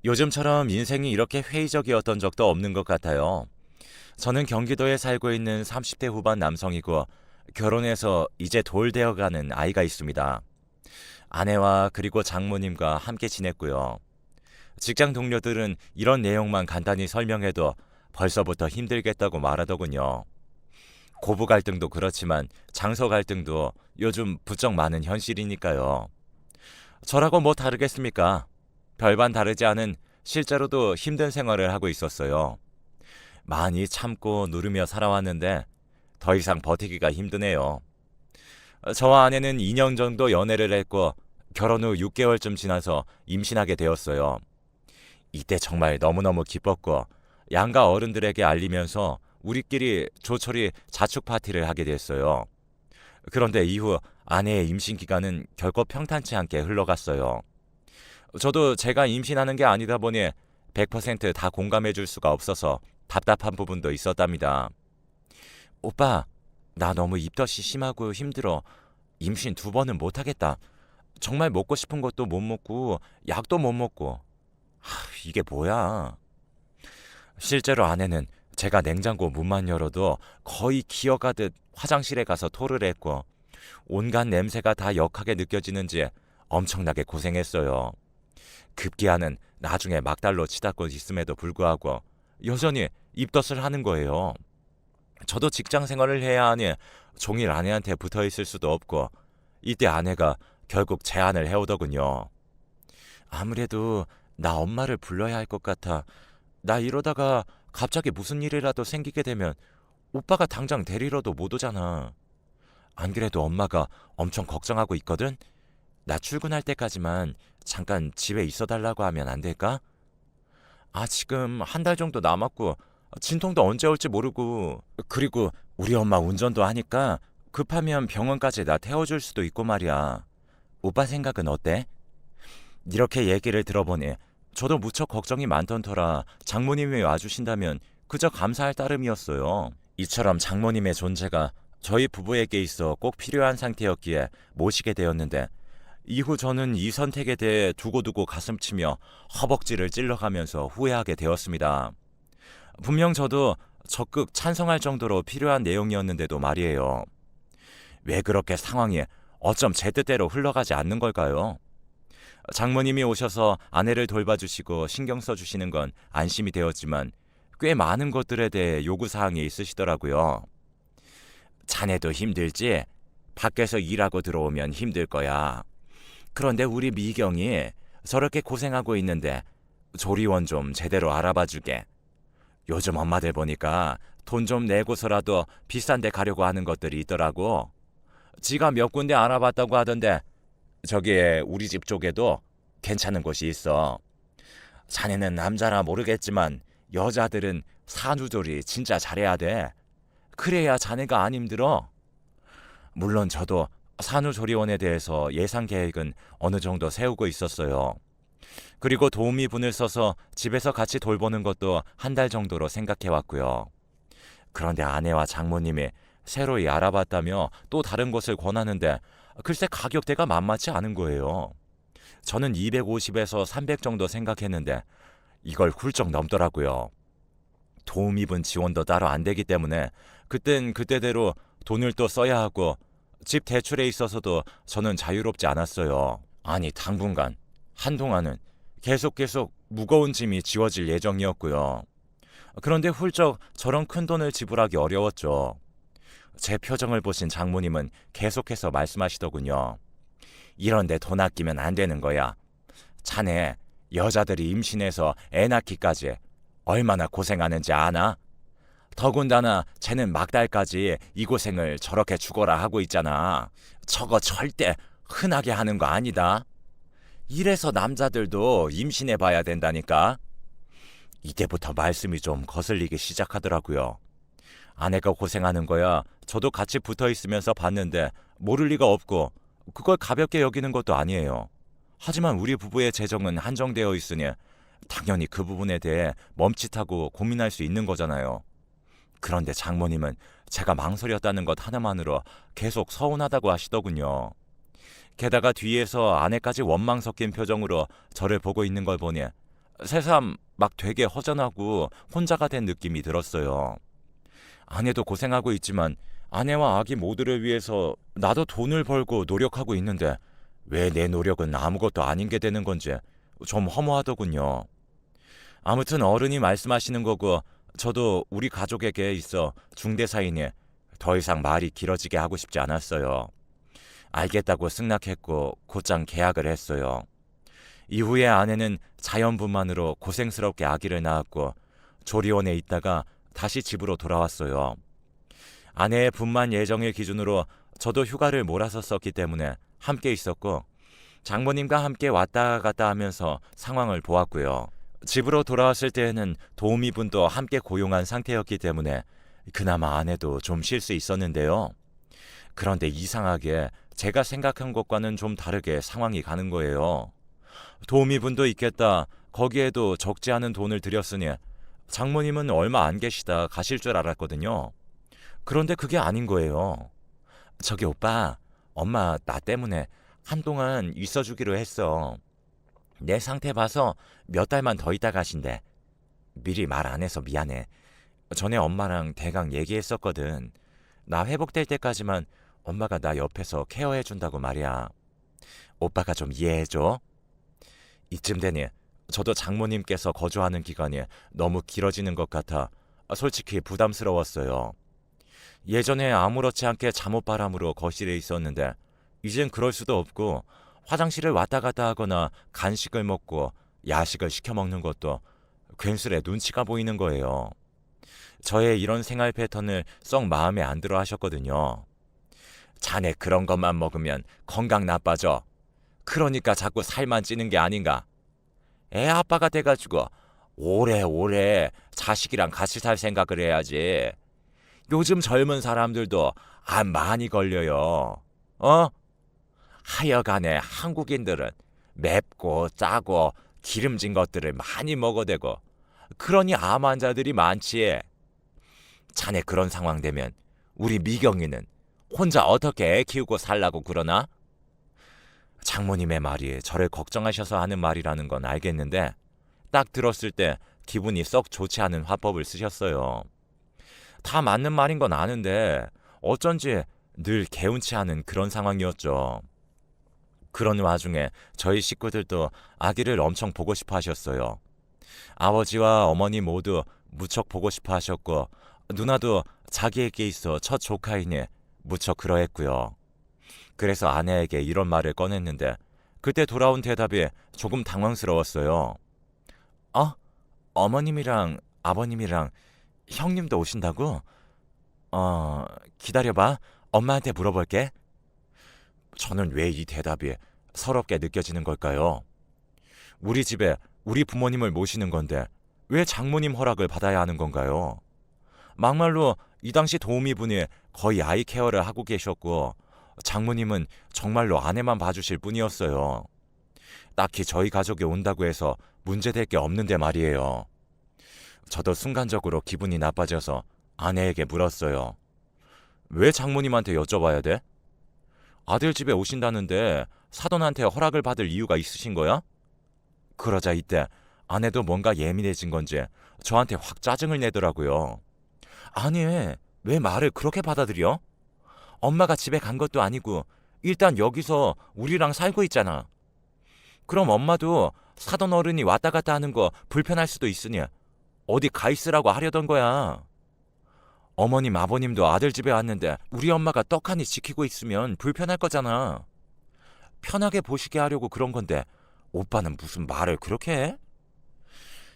요즘처럼 인생이 이렇게 회의적이었던 적도 없는 것 같아요. 저는 경기도에 살고 있는 30대 후반 남성이고 결혼해서 이제 돌 되어가는 아이가 있습니다. 아내와 그리고 장모님과 함께 지냈고요. 직장 동료들은 이런 내용만 간단히 설명해도 벌써부터 힘들겠다고 말하더군요. 고부 갈등도 그렇지만 장소 갈등도 요즘 부쩍 많은 현실이니까요. 저라고 뭐 다르겠습니까? 별반 다르지 않은 실제로도 힘든 생활을 하고 있었어요. 많이 참고 누르며 살아왔는데 더 이상 버티기가 힘드네요. 저와 아내는 2년 정도 연애를 했고 결혼 후 6개월쯤 지나서 임신하게 되었어요. 이때 정말 너무너무 기뻤고 양가 어른들에게 알리면서 우리끼리 조촐히 자축 파티를 하게 됐어요. 그런데 이후 아내의 임신 기간은 결코 평탄치 않게 흘러갔어요. 저도 제가 임신하는 게 아니다 보니 100%다 공감해 줄 수가 없어서 답답한 부분도 있었답니다. 오빠, 나 너무 입덧이 심하고 힘들어. 임신 2번은 못하겠다. 정말 먹고 싶은 것도 못 먹고 약도 못 먹고. 이게 뭐야? 실제로 아내는 제가 냉장고 문만 열어도 거의 기어가듯 화장실에 가서 토를 했고 온갖 냄새가 다 역하게 느껴지는지 엄청나게 고생했어요. 급기야는 나중에 막달로 치닫고 있음에도 불구하고 여전히 입덧을 하는 거예요. 저도 직장 생활을 해야 하니 종일 아내한테 붙어 있을 수도 없고 이때 아내가 결국 제안을 해오더군요. 아무래도 나 엄마를 불러야 할 것 같아. 나 이러다가 갑자기 무슨 일이라도 생기게 되면 오빠가 당장 데리러도 못 오잖아. 안 그래도 엄마가 엄청 걱정하고 있거든? 나 출근할 때까지만 잠깐 집에 있어 달라고 하면 안 될까? 지금 한 달 정도 남았고 진통도 언제 올지 모르고 그리고 우리 엄마 운전도 하니까 급하면 병원까지 나 태워줄 수도 있고 말이야. 오빠 생각은 어때? 이렇게 얘기를 들어보니 저도 무척 걱정이 많던 터라 장모님이 와주신다면 그저 감사할 따름이었어요. 이처럼 장모님의 존재가 저희 부부에게 있어 꼭 필요한 상태였기에 모시게 되었는데 이후 저는 이 선택에 대해 두고두고 가슴치며 허벅지를 찔러가면서 후회하게 되었습니다. 분명 저도 적극 찬성할 정도로 필요한 내용이었는데도 말이에요. 왜 그렇게 상황이 어쩜 제 뜻대로 흘러가지 않는 걸까요? 장모님이 오셔서 아내를 돌봐주시고 신경 써주시는 건 안심이 되었지만 꽤 많은 것들에 대해 요구사항이 있으시더라고요. 자네도 힘들지? 밖에서 일하고 들어오면 힘들 거야. 그런데 우리 미경이 저렇게 고생하고 있는데 조리원 좀 제대로 알아봐 주게. 요즘 엄마들 보니까 돈 좀 내고서라도 비싼 데 가려고 하는 것들이 있더라고. 지가 몇 군데 알아봤다고 하던데 저기 우리 집 쪽에도 괜찮은 곳이 있어. 자네는 남자라 모르겠지만 여자들은 산후조리 진짜 잘해야 돼. 그래야 자네가 안 힘들어. 물론 저도 산후조리원에 대해서 예산 계획은 어느 정도 세우고 있었어요. 그리고 도우미분을 써서 집에서 같이 돌보는 것도 한 달 정도로 생각해 왔고요. 그런데 아내와 장모님이 새로이 알아봤다며 또 다른 곳을 권하는데 글쎄 가격대가 만만치 않은 거예요. 저는 250에서 300 정도 생각했는데 이걸 훌쩍 넘더라고요. 도우미분 지원도 따로 안 되기 때문에 그땐 그때대로 돈을 또 써야 하고 집 대출에 있어서도 저는 자유롭지 않았어요. 아니 당분간 한동안은 계속 무거운 짐이 지워질 예정이었고요. 그런데 훌쩍 저런 큰 돈을 지불하기 어려웠죠. 제 표정을 보신 장모님은 계속해서 말씀하시더군요. 이런데 돈 아끼면 안 되는 거야. 자네 여자들이 임신해서 애 낳기까지 얼마나 고생하는지 아나? 더군다나 쟤는 막달까지 이 고생을 저렇게 죽어라 하고 있잖아. 저거 절대 흔하게 하는 거 아니다. 이래서 남자들도 임신해봐야 된다니까. 이때부터 말씀이 좀 거슬리기 시작하더라고요. 아내가 고생하는 거야 저도 같이 붙어있으면서 봤는데 모를 리가 없고 그걸 가볍게 여기는 것도 아니에요. 하지만 우리 부부의 재정은 한정되어 있으니 당연히 그 부분에 대해 멈칫하고 고민할 수 있는 거잖아요. 그런데 장모님은 제가 망설였다는 것 하나만으로 계속 서운하다고 하시더군요. 게다가 뒤에서 아내까지 원망 섞인 표정으로 저를 보고 있는 걸 보니 새삼 막 되게 허전하고 혼자가 된 느낌이 들었어요. 아내도 고생하고 있지만 아내와 아기 모두를 위해서 나도 돈을 벌고 노력하고 있는데 왜 내 노력은 아무것도 아닌 게 되는 건지 좀 허무하더군요. 아무튼 어른이 말씀하시는 거고 저도 우리 가족에게 있어 중대사이니 더 이상 말이 길어지게 하고 싶지 않았어요. 알겠다고 승낙했고 곧장 계약을 했어요. 이후에 아내는 자연분만으로 고생스럽게 아기를 낳았고 조리원에 있다가 다시 집으로 돌아왔어요. 아내의 분만 예정일 기준으로 저도 휴가를 몰아서 썼기 때문에 함께 있었고 장모님과 함께 왔다 갔다 하면서 상황을 보았고요. 집으로 돌아왔을 때에는 도우미분도 함께 고용한 상태였기 때문에 그나마 아내도 좀 쉴 수 있었는데요. 그런데 이상하게 제가 생각한 것과는 좀 다르게 상황이 가는 거예요. 도우미분도 있겠다. 거기에도 적지 않은 돈을 들였으니 장모님은 얼마 안 계시다 가실 줄 알았거든요. 그런데 그게 아닌 거예요. 저기 오빠, 엄마 나 때문에 한동안 있어주기로 했어. 내 상태 봐서 몇 달만 더 있다 가신대. 미리 말 안 해서 미안해. 전에 엄마랑 대강 얘기했었거든. 나 회복될 때까지만 엄마가 나 옆에서 케어해준다고 말이야. 오빠가 좀 이해해줘. 이쯤 되니 저도 장모님께서 거주하는 기간이 너무 길어지는 것 같아 솔직히 부담스러웠어요. 예전에 아무렇지 않게 잠옷바람으로 거실에 있었는데 이젠 그럴 수도 없고 화장실을 왔다 갔다 하거나 간식을 먹고 야식을 시켜 먹는 것도 괜스레 눈치가 보이는 거예요. 저의 이런 생활 패턴을 썩 마음에 안 들어 하셨거든요. 자네 그런 것만 먹으면 건강 나빠져. 그러니까 자꾸 살만 찌는 게 아닌가. 애 아빠가 돼가지고 오래오래 자식이랑 같이 살 생각을 해야지. 요즘 젊은 사람들도 암 많이 걸려요. 어? 하여간에 한국인들은 맵고 짜고 기름진 것들을 많이 먹어대고 그러니 암 환자들이 많지. 자네 그런 상황 되면 우리 미경이는 혼자 어떻게 애 키우고 살라고 그러나? 장모님의 말이 저를 걱정하셔서 하는 말이라는 건 알겠는데 딱 들었을 때 기분이 썩 좋지 않은 화법을 쓰셨어요. 다 맞는 말인 건 아는데 어쩐지 늘 개운치 않은 그런 상황이었죠. 그런 와중에 저희 식구들도 아기를 엄청 보고 싶어 하셨어요. 아버지와 어머니 모두 무척 보고 싶어 하셨고 누나도 자기에게 있어 첫 조카이니 무척 그러했고요. 그래서 아내에게 이런 말을 꺼냈는데 그때 돌아온 대답이 조금 당황스러웠어요. 어? 어머님이랑 아버님이랑 형님도 오신다고? 기다려봐. 엄마한테 물어볼게. 저는 왜 이 대답이 서럽게 느껴지는 걸까요? 우리 집에 우리 부모님을 모시는 건데 왜 장모님 허락을 받아야 하는 건가요? 막말로 이 당시 도우미분이 거의 아이 케어를 하고 계셨고 장모님은 정말로 아내만 봐주실 뿐이었어요. 딱히 저희 가족이 온다고 해서 문제될 게 없는데 말이에요. 저도 순간적으로 기분이 나빠져서 아내에게 물었어요. 왜 장모님한테 여쭤봐야 돼? 아들 집에 오신다는데 사돈한테 허락을 받을 이유가 있으신 거야? 그러자 이때 아내도 뭔가 예민해진 건지 저한테 확 짜증을 내더라고요. 아니, 왜 말을 그렇게 받아들여? 엄마가 집에 간 것도 아니고 일단 여기서 우리랑 살고 있잖아. 그럼 엄마도 사돈 어른이 왔다 갔다 하는 거 불편할 수도 있으니 어디 가 있으라고 하려던 거야. 어머님 아버님도 아들 집에 왔는데 우리 엄마가 떡하니 지키고 있으면 불편할 거잖아. 편하게 보시게 하려고 그런 건데 오빠는 무슨 말을 그렇게 해?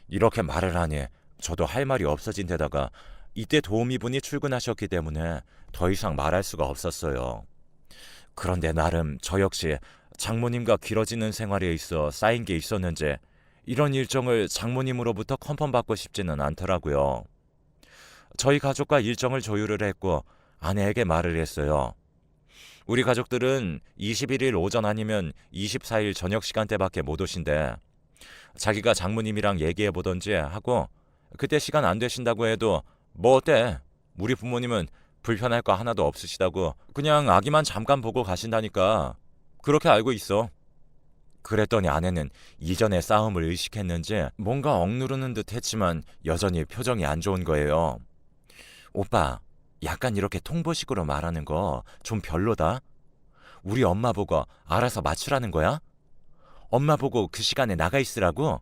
이렇게 말을 하니 저도 할 말이 없어진 데다가 이때 도우미분이 출근하셨기 때문에 더 이상 말할 수가 없었어요. 그런데 나름 저 역시 장모님과 길어지는 생활에 있어 쌓인 게 있었는지 이런 일정을 장모님으로부터 컨펌받고 싶지는 않더라고요. 저희 가족과 일정을 조율을 했고 아내에게 말을 했어요. 우리 가족들은 21일 오전 아니면 24일 저녁 시간대밖에 못 오신대. 자기가 장모님이랑 얘기해보던지 하고 그때 시간 안 되신다고 해도 뭐 어때? 우리 부모님은 불편할 거 하나도 없으시다고 그냥 아기만 잠깐 보고 가신다니까. 그렇게 알고 있어. 그랬더니 아내는 이전의 싸움을 의식했는지 뭔가 억누르는 듯 했지만 여전히 표정이 안 좋은 거예요. 오빠, 약간 이렇게 통보식으로 말하는 거 좀 별로다. 우리 엄마 보고 알아서 맞추라는 거야? 엄마 보고 그 시간에 나가 있으라고?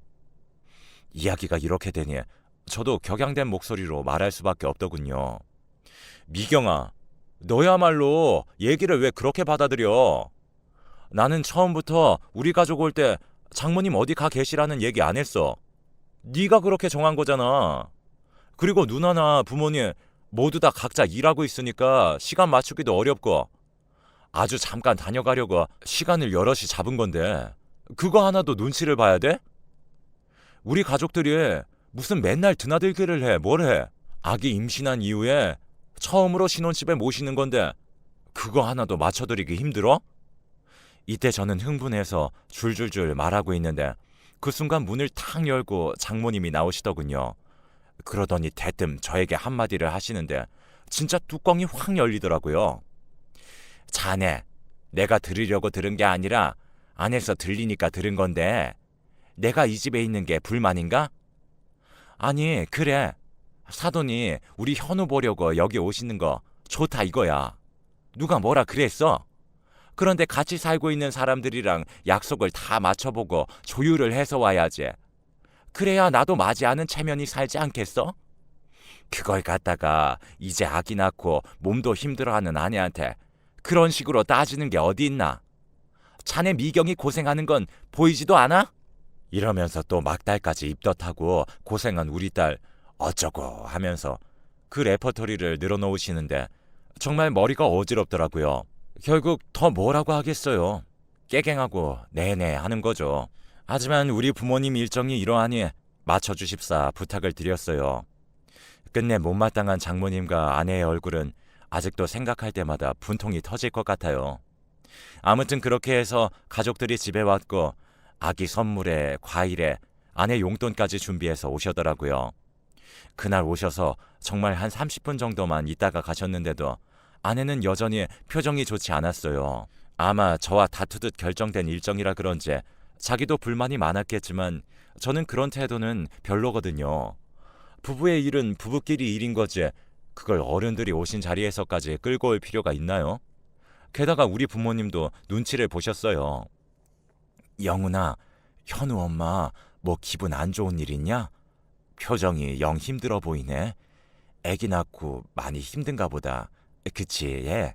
이야기가 이렇게 되니 저도 격양된 목소리로 말할 수밖에 없더군요. 미경아, 너야말로 얘기를 왜 그렇게 받아들여? 나는 처음부터 우리 가족 올 때 장모님 어디 가 계시라는 얘기 안 했어. 네가 그렇게 정한 거잖아. 그리고 누나나 부모님 모두 다 각자 일하고 있으니까 시간 맞추기도 어렵고 아주 잠깐 다녀가려고 시간을 여럿이 잡은 건데 그거 하나도 눈치를 봐야 돼? 우리 가족들이 무슨 맨날 드나들기를 해, 뭘 해? 아기 임신한 이후에 처음으로 신혼집에 모시는 건데 그거 하나도 맞춰드리기 힘들어? 이때 저는 흥분해서 줄줄줄 말하고 있는데 그 순간 문을 탁 열고 장모님이 나오시더군요. 그러더니 대뜸 저에게 한마디를 하시는데 진짜 뚜껑이 확 열리더라고요. 자네, 내가 들으려고 들은 게 아니라 안에서 들리니까 들은 건데 내가 이 집에 있는 게 불만인가? 아니, 그래. 사돈이 우리 현우 보려고 여기 오시는 거 좋다 이거야. 누가 뭐라 그랬어? 그런데 같이 살고 있는 사람들이랑 약속을 다 맞춰보고 조율을 해서 와야지. 그래야 나도 맞이하는 체면이 살지 않겠어? 그걸 갖다가 이제 아기 낳고 몸도 힘들어하는 아내한테 그런 식으로 따지는 게 어디 있나? 자네 미경이 고생하는 건 보이지도 않아? 이러면서 또 막달까지 입덧하고 고생한 우리 딸 어쩌고 하면서 그 레퍼토리를 늘어놓으시는데 정말 머리가 어지럽더라고요. 결국 더 뭐라고 하겠어요. 깨갱하고 네네 하는 거죠. 하지만 우리 부모님 일정이 이러하니 맞춰주십사 부탁을 드렸어요. 끝내 못마땅한 장모님과 아내의 얼굴은 아직도 생각할 때마다 분통이 터질 것 같아요. 아무튼 그렇게 해서 가족들이 집에 왔고 아기 선물에 과일에 아내 용돈까지 준비해서 오셨더라고요. 그날 오셔서 정말 한 30분 정도만 있다가 가셨는데도 아내는 여전히 표정이 좋지 않았어요. 아마 저와 다투듯 결정된 일정이라 그런지 자기도 불만이 많았겠지만 저는 그런 태도는 별로거든요. 부부의 일은 부부끼리 일인 거지 그걸 어른들이 오신 자리에서까지 끌고 올 필요가 있나요? 게다가 우리 부모님도 눈치를 보셨어요. 영훈아, 현우 엄마 뭐 기분 안 좋은 일 있냐? 표정이 영 힘들어 보이네. 애기 낳고 많이 힘든가 보다. 그치, 예.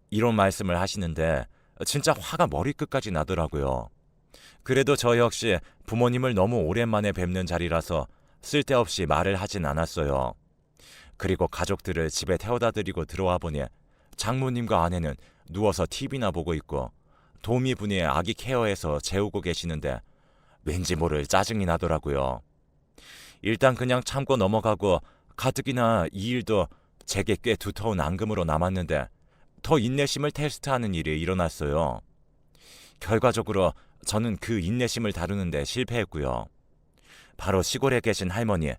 이런 말씀을 하시는데 진짜 화가 머리끝까지 나더라고요. 그래도 저 역시 부모님을 너무 오랜만에 뵙는 자리라서 쓸데없이 말을 하진 않았어요. 그리고 가족들을 집에 태워다 드리고 들어와 보니 장모님과 아내는 누워서 TV나 보고 있고 도우미분이 아기 케어해서 재우고 계시는데 왠지 모를 짜증이 나더라고요. 일단 그냥 참고 넘어가고 가뜩이나 이 일도 제게 꽤 두터운 앙금으로 남았는데 더 인내심을 테스트하는 일이 일어났어요. 결과적으로 저는 그 인내심을 다루는데 실패했고요. 바로 시골에 계신 할머니,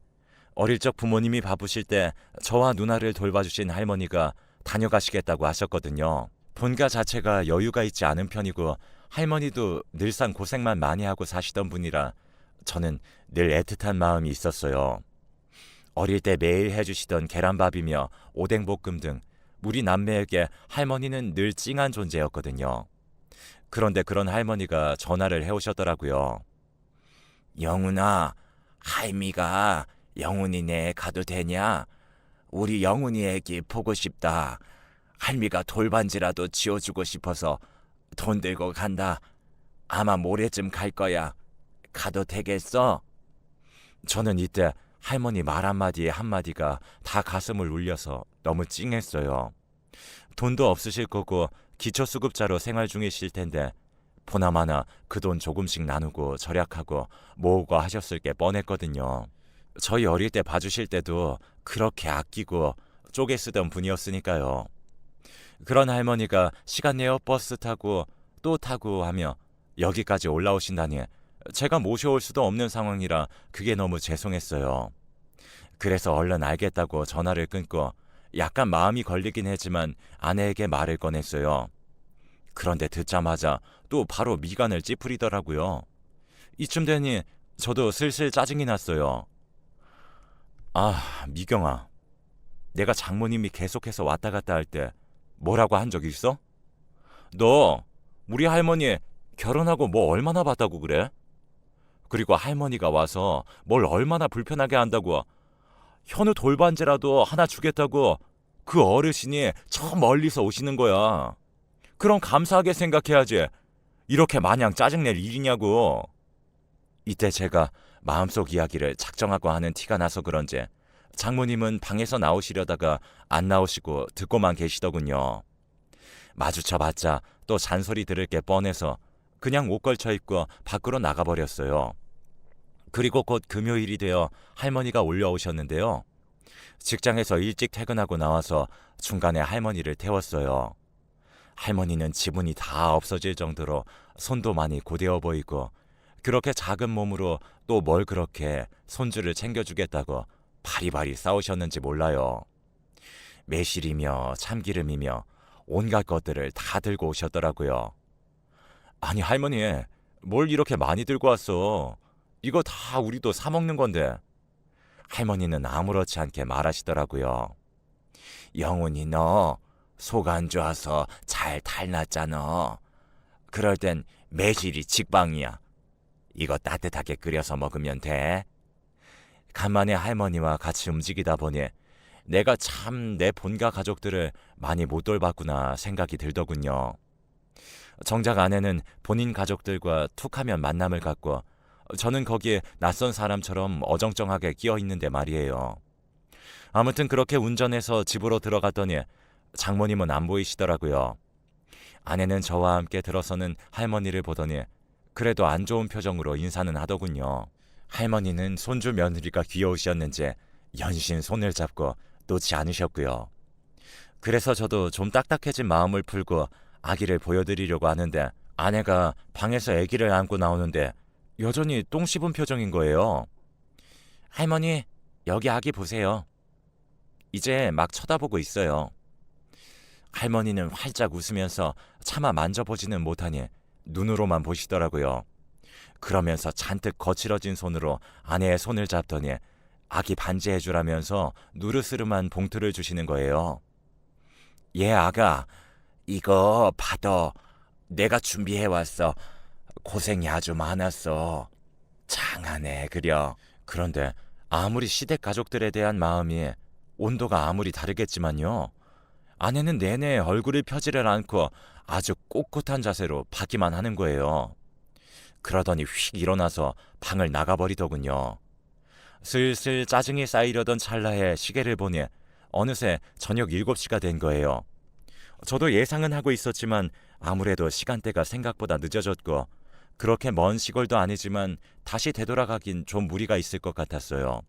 어릴 적 부모님이 바쁘실 때 저와 누나를 돌봐주신 할머니가 다녀가시겠다고 하셨거든요. 본가 자체가 여유가 있지 않은 편이고 할머니도 늘상 고생만 많이 하고 사시던 분이라 저는 늘 애틋한 마음이 있었어요. 어릴 때 매일 해주시던 계란밥이며 오뎅볶음 등 우리 남매에게 할머니는 늘 찡한 존재였거든요. 그런데 그런 할머니가 전화를 해오셨더라고요. 영훈아, 할미가 영훈이네 가도 되냐? 우리 영훈이 애기 보고 싶다. 할미가 돌반지라도 지어주고 싶어서 돈 들고 간다. 아마 모레쯤 갈 거야. 가도 되겠어? 저는 이때 할머니 말 한마디에 한마디가 다 가슴을 울려서 너무 찡했어요. 돈도 없으실 거고 기초수급자로 생활 중이실 텐데 보나마나 그 돈 조금씩 나누고 절약하고 모으고 하셨을 게 뻔했거든요. 저희 어릴 때 봐주실 때도 그렇게 아끼고 쪼개 쓰던 분이었으니까요. 그런 할머니가 시간 내어 버스 타고 또 타고 하며 여기까지 올라오신다니 제가 모셔올 수도 없는 상황이라 그게 너무 죄송했어요. 그래서 얼른 알겠다고 전화를 끊고 약간 마음이 걸리긴 했지만 아내에게 말을 꺼냈어요. 그런데 듣자마자 또 바로 미간을 찌푸리더라고요. 이쯤 되니 저도 슬슬 짜증이 났어요. 아, 미경아. 내가 장모님이 계속해서 왔다 갔다 할 때 뭐라고 한 적 있어? 너 우리 할머니 결혼하고 뭐 얼마나 봤다고 그래? 그리고 할머니가 와서 뭘 얼마나 불편하게 한다고 현우 돌반지라도 하나 주겠다고 그 어르신이 저 멀리서 오시는 거야. 그럼 감사하게 생각해야지. 이렇게 마냥 짜증낼 일이냐고. 이때 제가 마음속 이야기를 작정하고 하는 티가 나서 그런지 장모님은 방에서 나오시려다가 안 나오시고 듣고만 계시더군요. 마주쳐봤자 또 잔소리 들을 게 뻔해서 그냥 옷 걸쳐 입고 밖으로 나가버렸어요. 그리고 곧 금요일이 되어 할머니가 올려오셨는데요. 직장에서 일찍 퇴근하고 나와서 중간에 할머니를 태웠어요. 할머니는 지분이 다 없어질 정도로 손도 많이 고되어 보이고 그렇게 작은 몸으로 또 뭘 그렇게 손주를 챙겨주겠다고 바리바리 싸우셨는지 몰라요. 매실이며 참기름이며 온갖 것들을 다 들고 오셨더라고요. 아니 할머니, 뭘 이렇게 많이 들고 왔어? 이거 다 우리도 사 먹는 건데. 할머니는 아무렇지 않게 말하시더라고요. 영훈이 너 속 안 좋아서 잘 탈났잖아. 그럴 땐 매실이 직방이야. 이거 따뜻하게 끓여서 먹으면 돼. 간만에 할머니와 같이 움직이다 보니 내가 참 내 본가 가족들을 많이 못 돌봤구나 생각이 들더군요. 정작 아내는 본인 가족들과 툭하면 만남을 갖고 저는 거기에 낯선 사람처럼 어정쩡하게 끼어 있는데 말이에요. 아무튼 그렇게 운전해서 집으로 들어갔더니 장모님은 안 보이시더라고요. 아내는 저와 함께 들어서는 할머니를 보더니 그래도 안 좋은 표정으로 인사는 하더군요. 할머니는 손주 며느리가 귀여우셨는지 연신 손을 잡고 놓지 않으셨고요. 그래서 저도 좀 딱딱해진 마음을 풀고 아기를 보여드리려고 하는데 아내가 방에서 아기를 안고 나오는데 여전히 똥 씹은 표정인 거예요. 할머니, 여기 아기 보세요. 이제 막 쳐다보고 있어요. 할머니는 활짝 웃으면서 차마 만져보지는 못하니 눈으로만 보시더라고요. 그러면서 잔뜩 거칠어진 손으로 아내의 손을 잡더니 아기 반지해주라면서 누르스름한 봉투를 주시는 거예요. 예, 아가, 이거 받아. 내가 준비해왔어. 고생이 아주 많았어. 장하네, 그려. 그런데 아무리 시댁 가족들에 대한 마음이 온도가 아무리 다르겠지만요. 아내는 내내 얼굴을 펴지를 않고 아주 꼿꼿한 자세로 받기만 하는 거예요. 그러더니 휙 일어나서 방을 나가버리더군요. 슬슬 짜증이 쌓이려던 찰나에 시계를 보니 어느새 저녁 7시가 된 거예요. 저도 예상은 하고 있었지만 아무래도 시간대가 생각보다 늦어졌고 그렇게 먼 시골도 아니지만 다시 되돌아가긴 좀 무리가 있을 것 같았어요.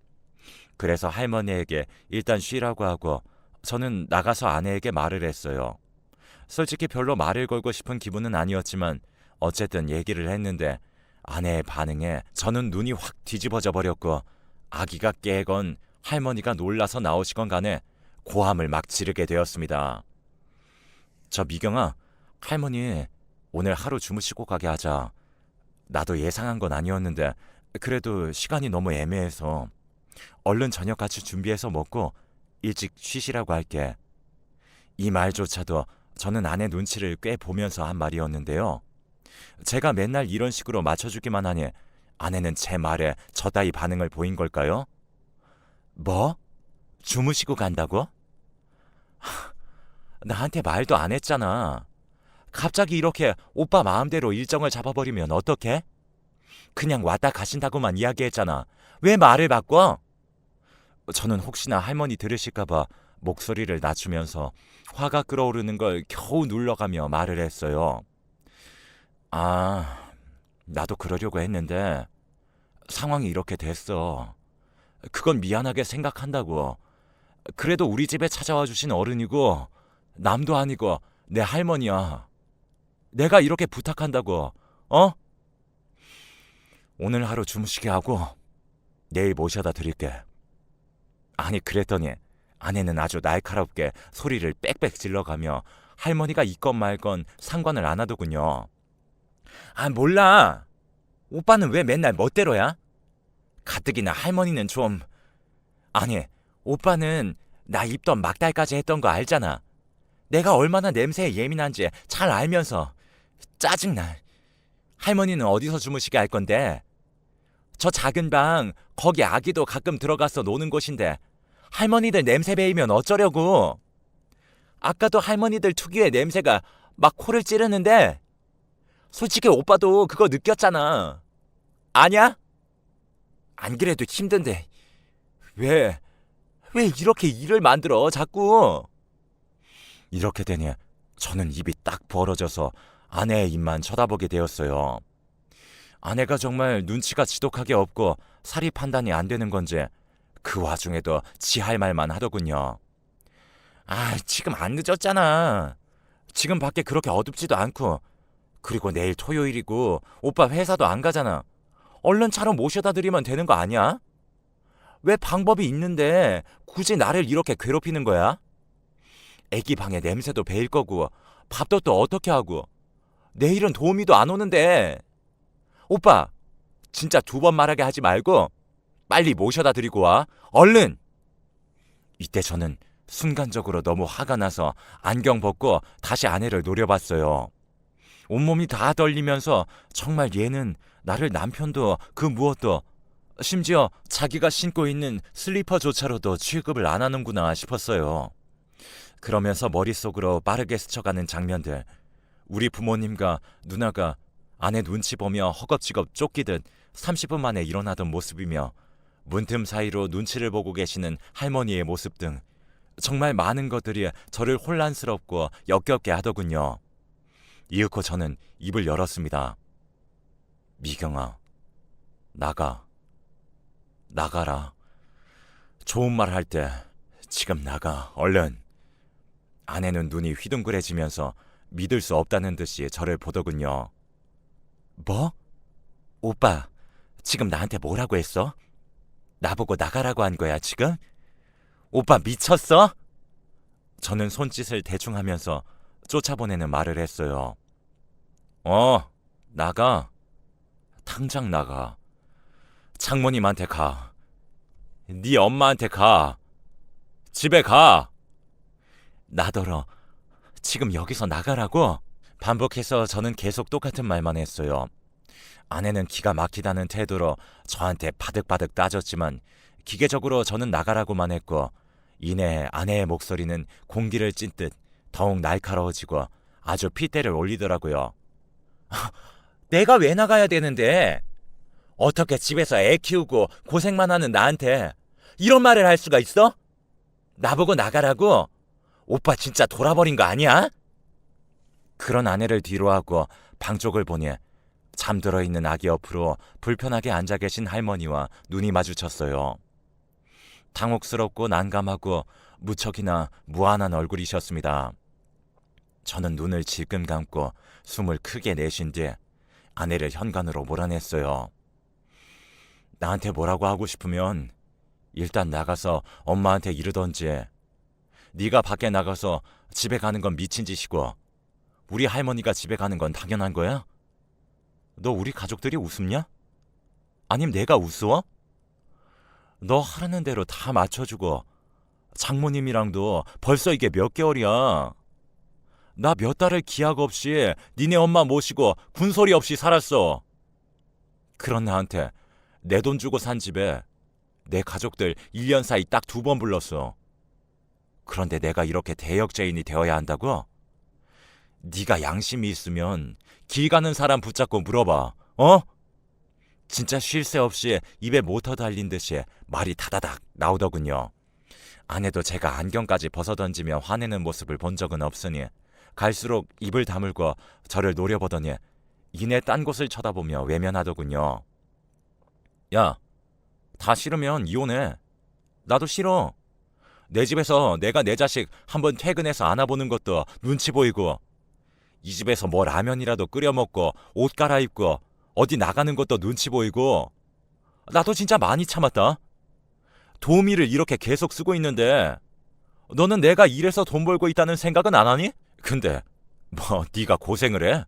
그래서 할머니에게 일단 쉬라고 하고 저는 나가서 아내에게 말을 했어요. 솔직히 별로 말을 걸고 싶은 기분은 아니었지만 어쨌든 얘기를 했는데 아내의 반응에 저는 눈이 확 뒤집어져 버렸고 아기가 깨건 할머니가 놀라서 나오시건 간에 고함을 막 지르게 되었습니다. 저 미경아, 할머니 오늘 하루 주무시고 가게 하자. 나도 예상한 건 아니었는데 그래도 시간이 너무 애매해서 얼른 저녁 같이 준비해서 먹고 일찍 쉬시라고 할게. 이 말조차도 저는 아내 눈치를 꽤 보면서 한 말이었는데요. 제가 맨날 이런 식으로 맞춰주기만 하니 아내는 제 말에 저따위 반응을 보인 걸까요? 뭐? 주무시고 간다고? 나한테 말도 안 했잖아. 갑자기 이렇게 오빠 마음대로 일정을 잡아버리면 어떡해? 그냥 왔다 가신다고만 이야기했잖아. 왜 말을 바꿔? 저는 혹시나 할머니 들으실까봐 목소리를 낮추면서 화가 끓어오르는 걸 겨우 눌러가며 말을 했어요. 아, 나도 그러려고 했는데 상황이 이렇게 됐어. 그건 미안하게 생각한다고. 그래도 우리 집에 찾아와 주신 어른이고 남도 아니고 내 할머니야. 내가 이렇게 부탁한다고. 어? 오늘 하루 주무시게 하고 내일 모셔다 드릴게. 아니 그랬더니 아내는 아주 날카롭게 소리를 빽빽 질러가며 할머니가 있건 말건 상관을 안 하더군요. 아, 몰라. 오빠는 왜 맨날 멋대로야? 가뜩이나 할머니는 좀... 아니, 오빠는 나 입던 막달까지 했던 거 알잖아. 내가 얼마나 냄새에 예민한지 잘 알면서. 짜증나. 할머니는 어디서 주무시게 할 건데? 저 작은 방, 거기 아기도 가끔 들어가서 노는 곳인데 할머니들 냄새 배이면 어쩌려고? 아까도 할머니들 특유의 냄새가 막 코를 찌르는데 솔직히 오빠도 그거 느꼈잖아. 아냐? 안 그래도 힘든데 왜 이렇게 일을 만들어 자꾸? 이렇게 되니 저는 입이 딱 벌어져서 아내의 입만 쳐다보게 되었어요. 아내가 정말 눈치가 지독하게 없고 사리 판단이 안 되는 건지 그 와중에도 지 할 말만 하더군요. 아, 지금 안 늦었잖아. 지금 밖에 그렇게 어둡지도 않고, 그리고 내일 토요일이고 오빠 회사도 안 가잖아. 얼른 차로 모셔다 드리면 되는 거 아니야? 왜 방법이 있는데 굳이 나를 이렇게 괴롭히는 거야? 애기 방에 냄새도 배일 거고 밥도 또 어떻게 하고 내일은 도우미도 안 오는데. 오빠, 진짜 2번 말하게 하지 말고 빨리 모셔다 드리고 와. 얼른! 이때 저는 순간적으로 너무 화가 나서 안경 벗고 다시 아내를 노려봤어요. 온몸이 다 떨리면서 정말 얘는 나를 남편도 그 무엇도, 심지어 자기가 신고 있는 슬리퍼조차로도 취급을 안 하는구나 싶었어요. 그러면서 머릿속으로 빠르게 스쳐가는 장면들. 우리 부모님과 누나가 아내 눈치 보며 허겁지겁 쫓기듯 30분 만에 일어나던 모습이며 문틈 사이로 눈치를 보고 계시는 할머니의 모습 등 정말 많은 것들이 저를 혼란스럽고 역겹게 하더군요. 이윽고 저는 입을 열었습니다. 미경아, 나가라. 좋은 말 할 때 지금 나가, 얼른. 아내는 눈이 휘둥그레지면서 믿을 수 없다는 듯이 저를 보더군요. 뭐? 오빠, 지금 나한테 뭐라고 했어? 나보고 나가라고 한 거야, 지금? 오빠 미쳤어? 저는 손짓을 대충 하면서 쫓아보내는 말을 했어요. 나가. 당장 나가. 장모님한테 가. 네 엄마한테 가. 집에 가. 나더러 지금 여기서 나가라고? 반복해서 저는 계속 똑같은 말만 했어요. 아내는 기가 막히다는 태도로 저한테 바득바득 따졌지만 기계적으로 저는 나가라고만 했고 이내 아내의 목소리는 공기를 찐 듯 더욱 날카로워지고 아주 핏대를 올리더라고요. 내가 왜 나가야 되는데? 어떻게 집에서 애 키우고 고생만 하는 나한테 이런 말을 할 수가 있어? 나보고 나가라고? 오빠 진짜 돌아버린 거 아니야? 그런 아내를 뒤로하고 방 쪽을 보니 잠들어 있는 아기 옆으로 불편하게 앉아 계신 할머니와 눈이 마주쳤어요. 당혹스럽고 난감하고 무척이나 무안한 얼굴이셨습니다. 저는 눈을 질끈 감고 숨을 크게 내쉰 뒤 아내를 현관으로 몰아냈어요. 나한테 뭐라고 하고 싶으면 일단 나가서 엄마한테 이르던지. 네가 밖에 나가서 집에 가는 건 미친 짓이고 우리 할머니가 집에 가는 건 당연한 거야? 너 우리 가족들이 우습냐? 아님 내가 우스워? 너 하라는 대로 다 맞춰주고 장모님이랑도 벌써 이게 몇 개월이야. 나 몇 달을 기약 없이 니네 엄마 모시고 군소리 없이 살았어. 그런 나한테 내 돈 주고 산 집에 내 가족들 1년 사이 딱 2번 불렀어. 그런데 내가 이렇게 대역죄인이 되어야 한다고? 네가 양심이 있으면 길 가는 사람 붙잡고 물어봐. 진짜 쉴 새 없이 입에 모터 달린 듯이 말이 다다닥 나오더군요. 아내도 제가 안경까지 벗어던지며 화내는 모습을 본 적은 없으니 갈수록 입을 다물고 저를 노려보더니 이내 딴 곳을 쳐다보며 외면하더군요. 야, 다 싫으면 이혼해. 나도 싫어. 내 집에서 내가 내 자식 한번 퇴근해서 안아보는 것도 눈치 보이고 이 집에서 뭐 라면이라도 끓여 먹고 옷 갈아입고 어디 나가는 것도 눈치 보이고 나도 진짜 많이 참았다. 도우미를 이렇게 계속 쓰고 있는데 너는 내가 일해서 돈 벌고 있다는 생각은 안 하니? 근데 뭐 네가 고생을 해?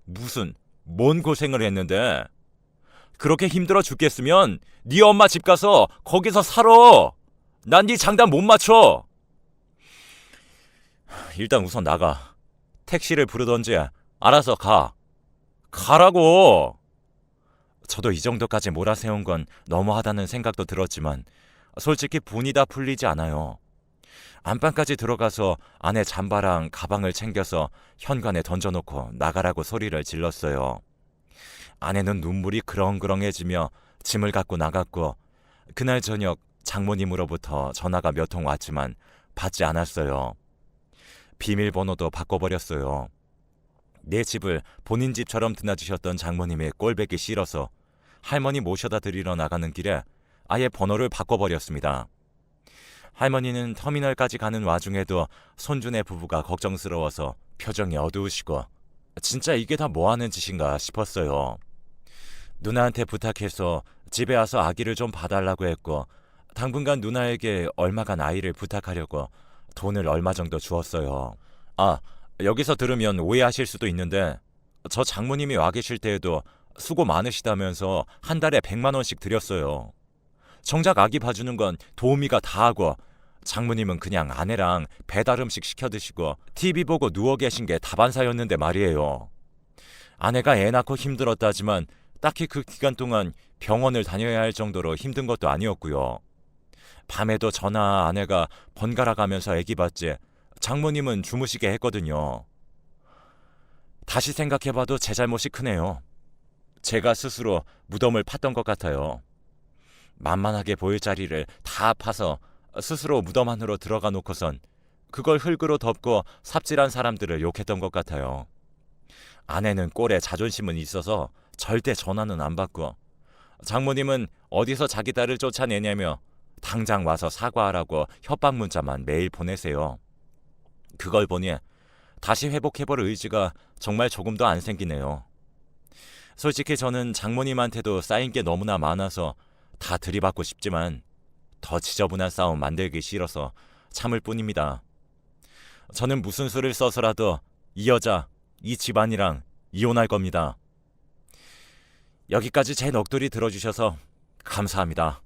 무슨 뭔 고생을 했는데? 그렇게 힘들어 죽겠으면 네 엄마 집 가서 거기서 살아. 난 네 장단 못 맞춰. 일단 우선 나가. 택시를 부르던지 알아서 가. 가라고. 저도 이 정도까지 몰아세운 건 너무하다는 생각도 들었지만 솔직히 분이 다 풀리지 않아요. 안방까지 들어가서 아내 잠바랑 가방을 챙겨서 현관에 던져놓고 나가라고 소리를 질렀어요. 아내는 눈물이 그렁그렁해지며 짐을 갖고 나갔고 그날 저녁 장모님으로부터 전화가 몇 통 왔지만 받지 않았어요. 비밀번호도 바꿔버렸어요. 내 집을 본인 집처럼 드나드셨던 장모님의 꼴보기 싫어서 할머니 모셔다 드리러 나가는 길에 아예 번호를 바꿔버렸습니다. 할머니는 터미널까지 가는 와중에도 손주네 부부가 걱정스러워서 표정이 어두우시고 진짜 이게 다 뭐하는 짓인가 싶었어요. 누나한테 부탁해서 집에 와서 아기를 좀 봐달라고 했고 당분간 누나에게 얼마간 아이를 부탁하려고 돈을 얼마 정도 주었어요. 아, 여기서 들으면 오해하실 수도 있는데 저 장모님이 와 계실 때에도 수고 많으시다면서 한 달에 100만 원씩 드렸어요. 정작 아기 봐주는 건 도우미가 다 하고 장모님은 그냥 아내랑 배달 음식 시켜 드시고 TV 보고 누워 계신 게 다반사였는데 말이에요. 아내가 애 낳고 힘들었다지만 딱히 그 기간 동안 병원을 다녀야 할 정도로 힘든 것도 아니었고요. 밤에도 저나 아내가 번갈아 가면서 애기 봤지 장모님은 주무시게 했거든요. 다시 생각해봐도 제 잘못이 크네요. 제가 스스로 무덤을 팠던 것 같아요. 만만하게 보일 자리를 다 파서 스스로 무덤 안으로 들어가 놓고선 그걸 흙으로 덮고 삽질한 사람들을 욕했던 것 같아요. 아내는 꼴에 자존심은 있어서 절대 전화는 안 받고 장모님은 어디서 자기 딸을 쫓아내냐며 당장 와서 사과하라고 협박 문자만 매일 보내세요. 그걸 보니 다시 회복해볼 의지가 정말 조금도 안 생기네요. 솔직히 저는 장모님한테도 쌓인 게 너무나 많아서 다 들이받고 싶지만 더 지저분한 싸움 만들기 싫어서 참을 뿐입니다. 저는 무슨 수를 써서라도 이 여자, 이 집안이랑 이혼할 겁니다. 여기까지 제 넋두리 들어주셔서 감사합니다.